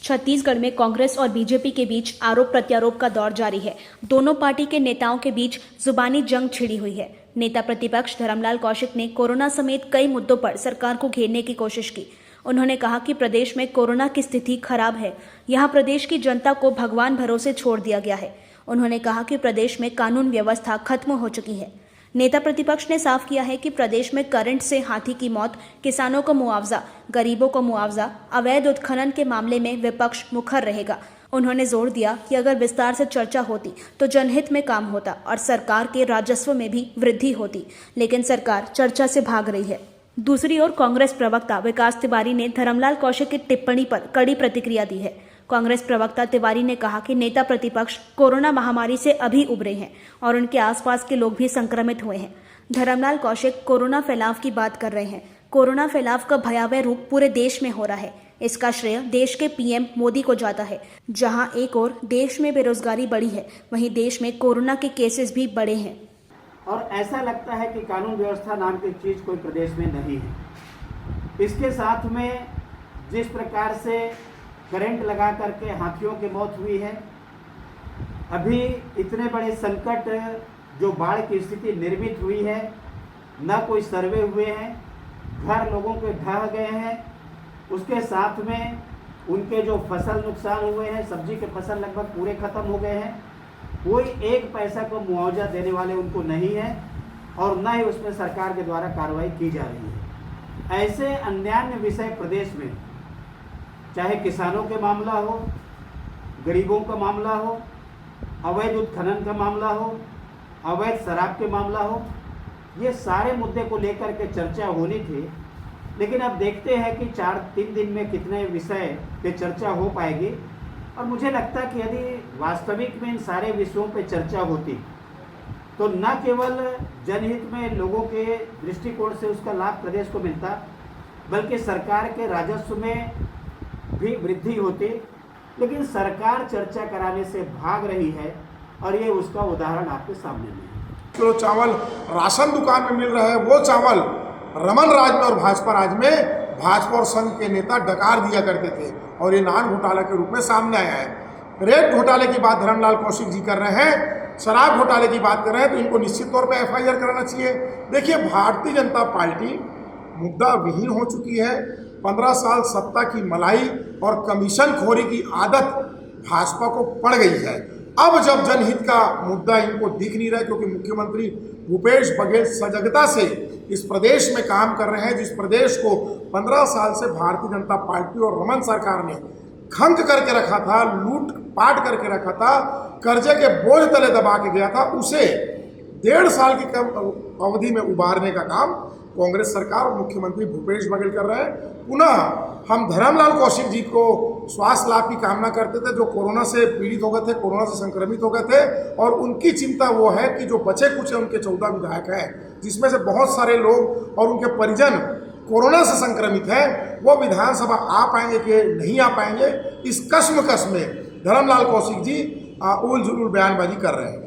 छत्तीसगढ़ में कांग्रेस और बीजेपी के बीच आरोप प्रत्यारोप का दौर जारी है। दोनों पार्टी के नेताओं के बीच जुबानी जंग छिड़ी हुई है। नेता प्रतिपक्ष धर्मलाल कौशिक ने कोरोना समेत कई मुद्दों पर सरकार को घेरने की कोशिश की। उन्होंने कहा कि प्रदेश में कोरोना की स्थिति खराब है। यहाँ प्रदेश की जनता को भगवान भरोसे छोड़ दिया गया है। उन्होंने कहा कि प्रदेश में कानून व्यवस्था खत्म हो चुकी है। नेता प्रतिपक्ष ने साफ किया है कि प्रदेश में करंट से हाथी की मौत, किसानों को मुआवजा, गरीबों को मुआवजा, अवैध उत्खनन के मामले में विपक्ष मुखर रहेगा। उन्होंने जोर दिया कि अगर विस्तार से चर्चा होती तो जनहित में काम होता और सरकार के राजस्व में भी वृद्धि होती, लेकिन सरकार चर्चा से भाग रही है। दूसरी ओर कांग्रेस प्रवक्ता विकास तिवारी ने धर्मलाल कौशिक की टिप्पणी पर कड़ी प्रतिक्रिया दी है। कांग्रेस प्रवक्ता तिवारी ने कहा कि नेता प्रतिपक्ष कोरोना महामारी से अभी उबरे हैं और उनके आसपास के लोग भी संक्रमित हुए हैं। धर्मलाल कौशिक कोरोना फैलाव की बात कर रहे हैं। कोरोना फैलाव का भयावह रूप पूरे देश में हो रहा है। इसका श्रेय देश के पीएम मोदी को जाता है। जहां एक ओर देश में बेरोजगारी बढ़ी है, वहीं देश में कोरोना के केसेस भी बढ़े हैं। और ऐसा लगता है कि कानून व्यवस्था नाम की चीज कोई प्रदेश में नहीं है। इसके साथ में जिस प्रकार से करंट लगा करके हाथियों की मौत हुई है, अभी इतने बड़े संकट जो बाढ़ की स्थिति निर्मित हुई है, न कोई सर्वे हुए हैं, घर लोगों के ढह गए हैं, उसके साथ में उनके जो फसल नुकसान हुए हैं, सब्जी के फसल लगभग पूरे खत्म हो गए हैं, कोई एक पैसा को मुआवजा देने वाले उनको नहीं है और न ही उसमें सरकार के द्वारा कार्रवाई की जा रही है। ऐसे अन्यान्य विषय प्रदेश में, चाहे किसानों के मामला हो, गरीबों का मामला हो, अवैध उत्खनन का मामला हो, अवैध शराब के मामला हो, ये सारे मुद्दे को लेकर के चर्चा होनी थी। लेकिन अब देखते हैं कि 3 दिन में कितने विषय पे चर्चा हो पाएगी। और मुझे लगता है कि यदि वास्तविक में इन सारे विषयों पे चर्चा होती तो न केवल जनहित में लोगों के दृष्टिकोण से उसका लाभ प्रदेश को मिलता, बल्कि सरकार के राजस्व में भी वृद्धि होती। लेकिन सरकार चर्चा कराने से भाग रही है और ये उसका उदाहरण आपके सामने में है। किलो चावल राशन दुकान में मिल रहा है, वो चावल रमन राज में और भाजपा राज में भाजपा और संघ के नेता डकार दिया करते थे और ये नान घोटाला के रूप में सामने आया है। रेत घोटाले की बात धर्मलाल कौशिक जी कर रहे हैं, शराब घोटाले की बात कर रहे हैं, तो इनको निश्चित तौर पे FIR कराना चाहिए। देखिए, भारतीय जनता पार्टी मुद्दा विहीन हो चुकी है। 15 साल सत्ता की मलाई और कमीशन खोरी की आदत भाजपा को पड़ गई है। अब जब जनहित का मुद्दा इनको दिख नहीं रहा है, क्योंकि मुख्यमंत्री भूपेश बघेल सजगता से इस प्रदेश में काम कर रहे हैं, जिस प्रदेश को 15 साल से भारतीय जनता पार्टी और रमन सरकार ने खंग करके रखा था, लूट पाट करके रखा था, कर्जे के बोझ तले दबा के गया था, उसे 1.5 साल की कम अवधि में उबारने का काम कांग्रेस सरकार और मुख्यमंत्री भूपेश बघेल कर रहे हैं। पुनः हम धर्मलाल कौशिक जी को स्वास्थ्य लाभ की कामना करते थे, जो कोरोना से पीड़ित हो गए थे, कोरोना से संक्रमित हो गए थे, और उनकी चिंता वो है कि जो बचे कुछ उनके 14 विधायक हैं, जिसमें से बहुत सारे लोग और उनके परिजन कोरोना से संक्रमित हैं, वो विधानसभा आ पाएंगे कि नहीं आ पाएंगे, इस कश्मकश में धर्मलाल कौशिक जी उल जुलूल बयानबाजी कर रहे हैं।